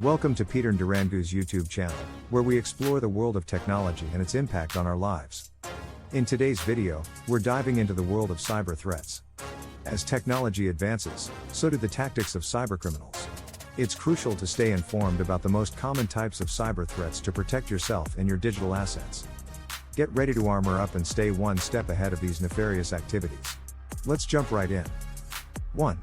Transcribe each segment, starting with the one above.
Welcome to Peter Ndirangu's YouTube channel, where we explore the world of technology and its impact on our lives. In today's video, we're diving into the world of cyber threats. As technology advances, so do the tactics of cybercriminals. It's crucial to stay informed about the most common types of cyber threats to protect yourself and your digital assets. Get ready to armor up and stay one step ahead of these nefarious activities. Let's jump right in. 1.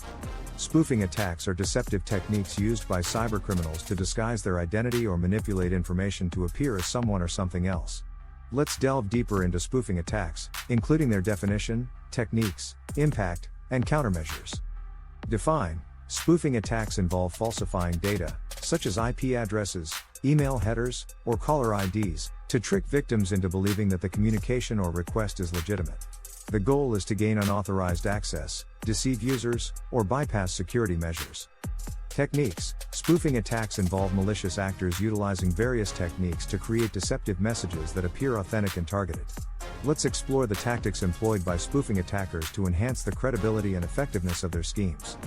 Spoofing attacks are deceptive techniques used by cybercriminals to disguise their identity or manipulate information to appear as someone or something else. Let's delve deeper into spoofing attacks, including their definition, techniques, impact, and countermeasures. Define. Spoofing attacks involve falsifying data, such as IP addresses, email headers, or caller IDs, to trick victims into believing that the communication or request is legitimate. The goal is to gain unauthorized access, deceive users, or bypass security measures. Techniques. Spoofing attacks involve malicious actors utilizing various techniques to create deceptive messages that appear authentic and targeted. Let's explore the tactics employed by spoofing attackers to enhance the credibility and effectiveness of their schemes.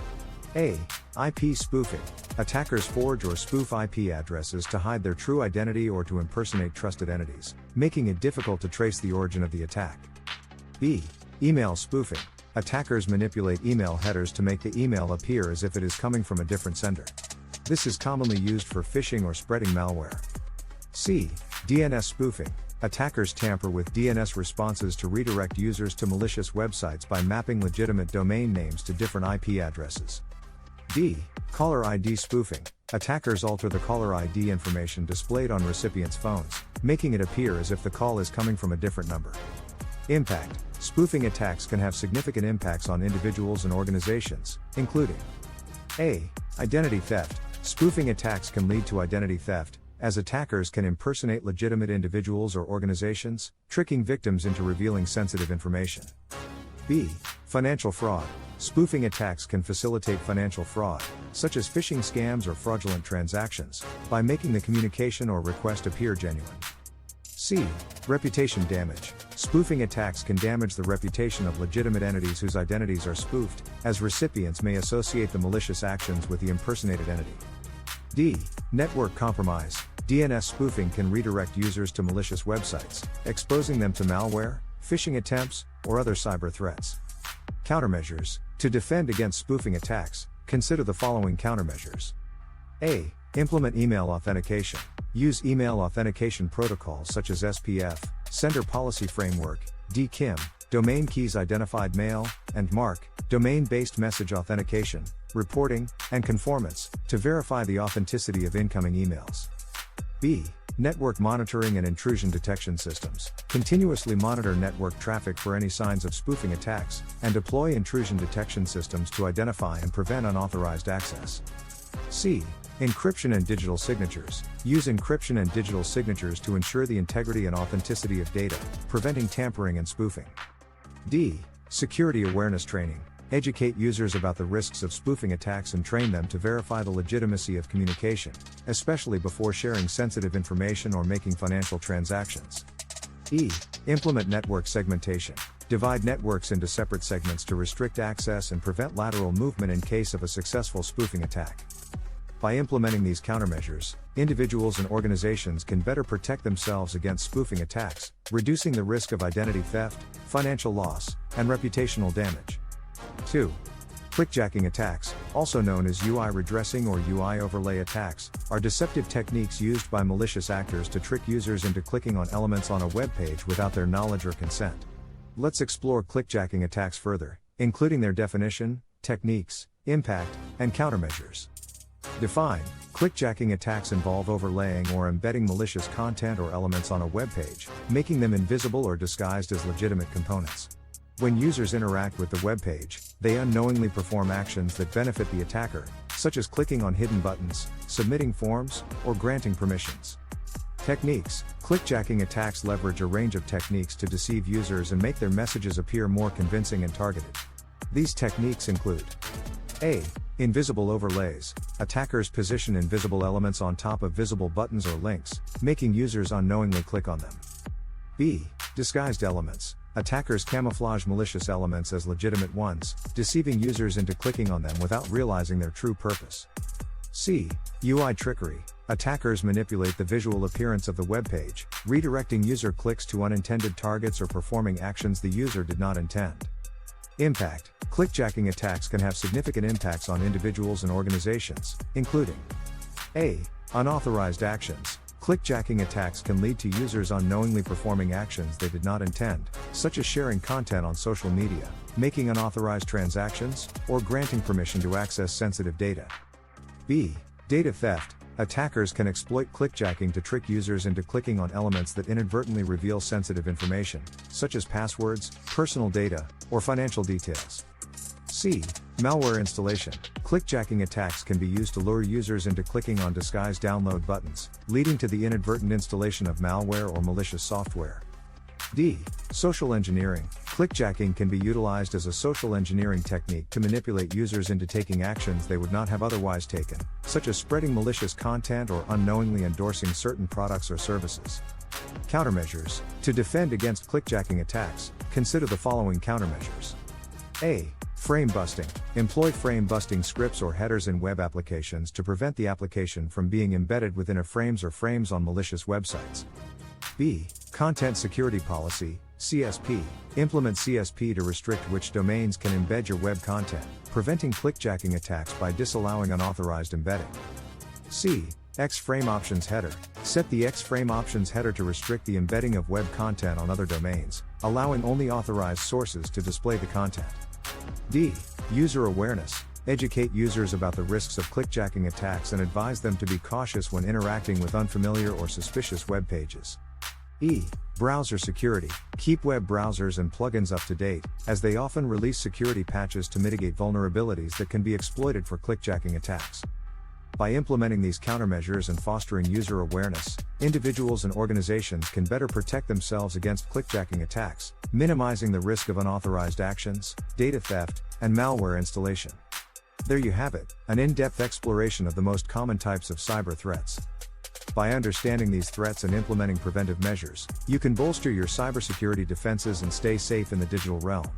A. IP spoofing. Attackers forge or spoof IP addresses to hide their true identity or to impersonate trusted entities, making it difficult to trace the origin of the attack. B. Email spoofing. Attackers manipulate email headers to make the email appear as if it is coming from a different sender. This is commonly used for phishing or spreading malware. C. DNS spoofing. Attackers tamper with DNS responses to redirect users to malicious websites by mapping legitimate domain names to different IP addresses. D. Caller ID spoofing. Attackers alter the caller ID information displayed on recipients' phones, making it appear as if the call is coming from a different number. Impact. Spoofing attacks can have significant impacts on individuals and organizations, including A. Identity theft. Spoofing attacks can lead to identity theft, as attackers can impersonate legitimate individuals or organizations, tricking victims into revealing sensitive information. B. Financial fraud. Spoofing attacks can facilitate financial fraud, such as phishing scams or fraudulent transactions, by making the communication or request appear genuine. C. Reputation damage. Spoofing attacks can damage the reputation of legitimate entities whose identities are spoofed, as recipients may associate the malicious actions with the impersonated entity. D. Network compromise. DNS spoofing can redirect users to malicious websites, exposing them to malware, phishing attempts, or other cyber threats. Countermeasures. To defend against spoofing attacks, consider the following countermeasures. A. Implement email authentication. Use email authentication protocols such as SPF, Sender Policy Framework, DKIM, Domain Keys Identified Mail, and MARC, Domain-Based Message Authentication, Reporting, and Conformance, to verify the authenticity of incoming emails. B. Network monitoring and intrusion detection systems. Continuously monitor network traffic for any signs of spoofing attacks, and deploy intrusion detection systems to identify and prevent unauthorized access. C. Encryption and digital signatures. Use encryption and digital signatures to ensure the integrity and authenticity of data, preventing tampering and spoofing. D. Security awareness training. Educate users about the risks of spoofing attacks and train them to verify the legitimacy of communication, especially before sharing sensitive information or making financial transactions. E. Implement network segmentation. Divide networks into separate segments to restrict access and prevent lateral movement in case of a successful spoofing attack. By implementing these countermeasures, individuals and organizations can better protect themselves against spoofing attacks, reducing the risk of identity theft, financial loss, and reputational damage. 2. Clickjacking attacks, also known as UI redressing or UI overlay attacks, are deceptive techniques used by malicious actors to trick users into clicking on elements on a web page without their knowledge or consent. Let's explore clickjacking attacks further, including their definition, techniques, impact, and countermeasures. Define. Clickjacking attacks involve overlaying or embedding malicious content or elements on a web page, making them invisible or disguised as legitimate components. When users interact with the web page, they unknowingly perform actions that benefit the attacker, such as clicking on hidden buttons, submitting forms, or granting permissions. Techniques. Clickjacking attacks leverage a range of techniques to deceive users and make their messages appear more convincing and targeted. These techniques include A. Invisible overlays. Attackers position invisible elements on top of visible buttons or links, making users unknowingly click on them. B. Disguised elements. Attackers camouflage malicious elements as legitimate ones, deceiving users into clicking on them without realizing their true purpose. C. UI trickery. Attackers manipulate the visual appearance of the webpage, redirecting user clicks to unintended targets or performing actions the user did not intend. Impact. Clickjacking attacks can have significant impacts on individuals and organizations, including A. Unauthorized actions. Clickjacking attacks can lead to users unknowingly performing actions they did not intend, such as sharing content on social media, making unauthorized transactions, or granting permission to access sensitive data. B. Data theft. Attackers can exploit clickjacking to trick users into clicking on elements that inadvertently reveal sensitive information, such as passwords, personal data, or financial details. C. Malware installation. Clickjacking attacks can be used to lure users into clicking on disguised download buttons, leading to the inadvertent installation of malware or malicious software. D. Social engineering. Clickjacking can be utilized as a social engineering technique to manipulate users into taking actions they would not have otherwise taken, such as spreading malicious content or unknowingly endorsing certain products or services. Countermeasures. To defend against clickjacking attacks, consider the following countermeasures. A. Frame busting. Employ frame busting scripts or headers in web applications to prevent the application from being embedded within a frames or frames on malicious websites. B. Content security policy, CSP. Implement CSP to restrict which domains can embed your web content, preventing clickjacking attacks by disallowing unauthorized embedding. C. X-frame options header. Set the X-frame options header to restrict the embedding of web content on other domains, allowing only authorized sources to display the content. D. User awareness. Educate users about the risks of clickjacking attacks and advise them to be cautious when interacting with unfamiliar or suspicious web pages. E. Browser security. Keep web browsers and plugins up to date, as they often release security patches to mitigate vulnerabilities that can be exploited for clickjacking attacks. By implementing these countermeasures and fostering user awareness, individuals and organizations can better protect themselves against clickjacking attacks, minimizing the risk of unauthorized actions, data theft, and malware installation. There you have it, an in-depth exploration of the most common types of cyber threats. By understanding these threats and implementing preventive measures, you can bolster your cybersecurity defenses and stay safe in the digital realm.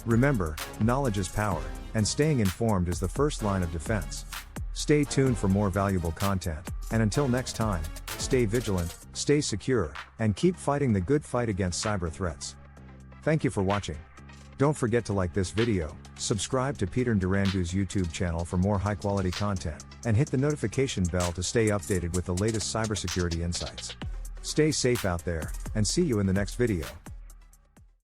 Remember, knowledge is power, and staying informed is the first line of defense. Stay tuned for more valuable content, and until next time, stay vigilant, stay secure, and keep fighting the good fight against cyber threats. Thank you for watching. Don't forget to like this video, subscribe to Peter Ndirangu's YouTube channel for more high-quality content, and hit the notification bell to stay updated with the latest cybersecurity insights. Stay safe out there, and see you in the next video.